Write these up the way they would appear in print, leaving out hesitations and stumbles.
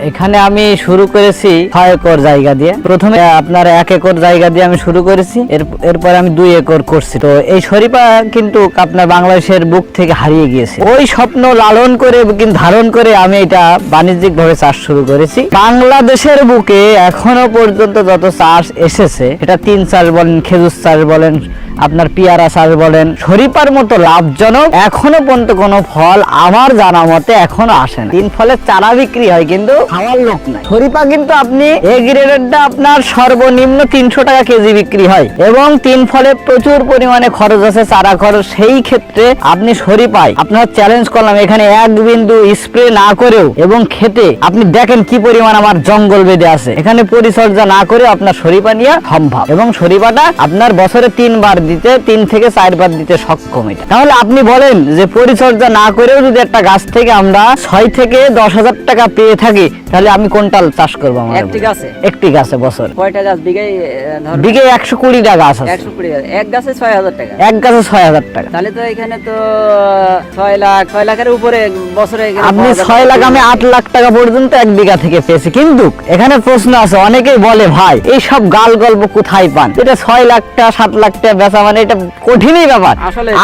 এখানে আমি শুরু করেছি 6 একর জায়গা দিয়ে। প্রথমে আপনার 1 একর জায়গা দিয়ে আমি শুরু করেছি, এরপরে আমি 2 একর করছি। তো এই শরীফা কিন্তু আপনার বাংলাদেশের বুক থেকে হারিয়ে গিয়েছে। ওই স্বপ্ন লালন করে কিন্তু ধারণ করে আমি এটা বাণিজ্যিক ভাবে চাষ শুরু করেছি। বাংলাদেশের বুকে এখনো পর্যন্ত যত চাষ এসেছে, এটা তিন চাষ বলেন, খেজুর চাষ বলেন, আপনার পেয়ারা চাষ বলেন, শরীফার মতো লাভজনক এখনো পর্যন্ত কোনো ফল আমার জানা মতে এখনো আসে না। 3 ফলের চারা বিক্রি হয় কিন্তু খাওয়ার লোক নাই। শরীফা কিন্তু আপনি এ গ্রেডেরটা আপনার সর্বনিম্ন 300 টাকা কেজি বিক্রি হয় এবং 3 ফলে প্রচুর পরিমাণে খরচ আছে, চারা খরচ। সেই ক্ষেত্রে আপনি শরীফায় আপনার চ্যালেঞ্জ করলাম, এখানে 1 বিন্দু স্প্রে না করেও এবং খেতে আপনি দেখেন কি পরিমাণ আমার জঙ্গল বেঁধে আছে, এখানে পরিচর্যা না করে আপনার শরীফা নিয়ে সম্ভব। এবং শরীফাটা আপনার বছরে 3 বার দিতে, 3 থেকে 4 বার দিতে সক্ষম। এটা তাহলে আপনি বলেন যে পরিচর্যা না করেও যদি একটা গাছ থেকে আমরা 6 থেকে 10,000 টাকা পেয়ে থাকি, তাহলে আমি কোনটা চাষ করবো? আমার একটি গাছে বছর কয়টা গাছ? বিঘে 120টা গাছ আছে। 120 গাছ, এক গাছে 6,000 টাকা। এক গাছে 6,000 টাকা। তাহলে তো এখানে তো 6 লাখের উপরে বছরে আপনি 6 লাখ, আমি 8 লাখ টাকা পর্যন্ত 1 বিঘা থেকে পেয়েছি। কিন্তু এখানে প্রশ্ন আছে, অনেকেই বলে ভাই এই সব গাল গল্প কোথায় পান? এটা 6 লাখ টাকা 7 লাখ টাকা বেচা মানে এটা কঠিনই ব্যাপার।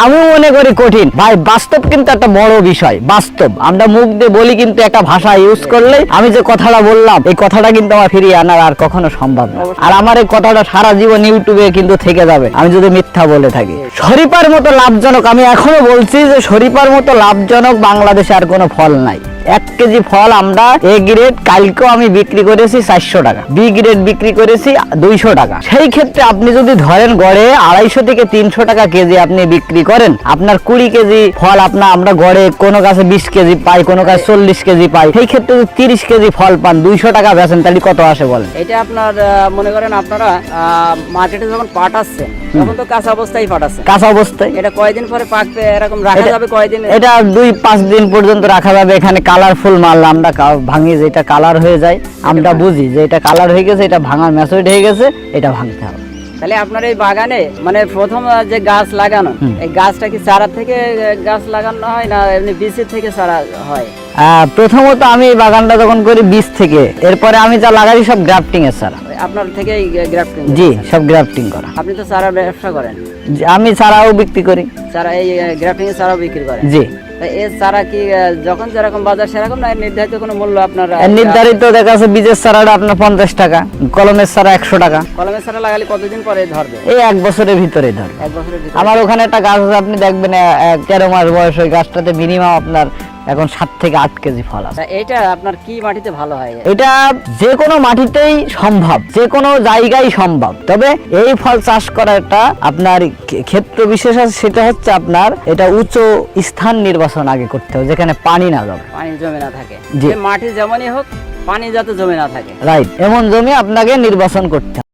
আমি মনে করি কঠিন ভাই, বাস্তব কিন্তু একটা বড় বিষয়। বাস্তব আমরা মুখ দিয়ে বলি, কিন্তু একটা ভাষা ইউজ করলে আমি যে কথাটা বললাম, এই কথাটা কিন্তু আমার ফিরিয়ে আনার আর কখনো সম্ভব না। আর আমার এই কথাটা সারা জীবন ইউটিউবে কিন্তু থেকে যাবে আমি যদি মিথ্যা বলে থাকি। শরীফার মতো লাভজনক, আমি এখনো বলছি যে শরীফার মতো লাভজনক বাংলাদেশে আর কোনো ফল নাই। 1 কেজি ফল আমরা এ গ্রেড কালকেও আমি বিক্রি করেছি 400 টাকা, বি গ্রেড বিক্রি করেছি 200 টাকা। সেই ক্ষেত্রে আপনি যদি ধরেন গড়ে 250 থেকে 300 টাকা কেজি আপনি বিক্রি করেন, আপনার 20 কেজি ফল আমরা গড়ে কোনো গাছে 20 কেজি পাই, কোনো গাছে 40 কেজি পাই। সেই ক্ষেত্রে যদি 30 কেজি ফল পান, 200 টাকা বেচেন, তাহলে কত আসে বলেন? এটা আপনার মনে করেন আপনারা মার্কেটে যখন পাঠাচ্ছেন তখন তো কাঁচা অবস্থায় পাঠাচ্ছেন। কাঁচা অবস্থায় এটা কয়দিন পরে পাকবে? এরকম রাখা যাবে কয়দিন? এটা 2-5 দিন পর্যন্ত রাখা যাবে। এখানে কালারফুল মাল আমরা ভাঙি, যেটা কালার হয়ে যায় আমরা বুঝি যে এটা কালার হয়ে গেছে, এটা ভাঙার মেসেজ হয়ে গেছে, এটা ভাঙতে হবে। তাহলে আপনার এই বাগানে মানে প্রথম যে গাছ লাগানো, এই গাছটা কি চারা থেকে গাছ লাগানো হয় না এমনি বীজের থেকে চারা হয়? প্রথমত আমি এই বাগানটা যখন করি বীজ থেকে, এরপরে আমি যা লাগাই সব গ্রাফটিং এর চারা। আপনার থেকে গ্রাফটিং? জি, সব গ্রাফটিং করা। আপনি তো চারা ব্যবসা করেন? আমি চারাও বিক্রি করি। চারা এই গ্রাফটিং এর চারাও বিক্রি করেন? জি। এর চারা কি যখন যেরকম বাজার সেরকম না নির্ধারিত কোনো মূল্য আপনার? নির্ধারিত দেখা যাচ্ছে বীজের চারাটা আপনার 50 টাকা, কলমের চারা 100 টাকা। কলমের চারা লাগালে কতদিন পরে ধরবে? এই 1 বছরের ভিতরেই ধরবে। 1 বছরের ভিতরে? আমার ওখানে একটা গাছ আছে, আপনি দেখবেন 13 মাস বয়স, ওই গাছটাতে মিনিমাম আপনার এখন 7 থেকে 8 কেজি ফল আছে। এটা আপনার কি মাটিতে ভালো হয়? এটা যে কোনো মাটিতেই সম্ভব, যে কোনো জায়গায় সম্ভব। তবে এই ফল চাষ করাটা আপনার ক্ষেত্র বিশেষ আছে, সেটা হচ্ছে আপনার এটা উঁচু স্থান নির্বাচন আগে করতে হবে, যেখানে পানি না জমে। পানি জমে না থাকে? মাটি যেমনই হোক পানি যাতে জমে না থাকে। রাইট, এমন জমি আপনাকে নির্বাচন করতে হবে।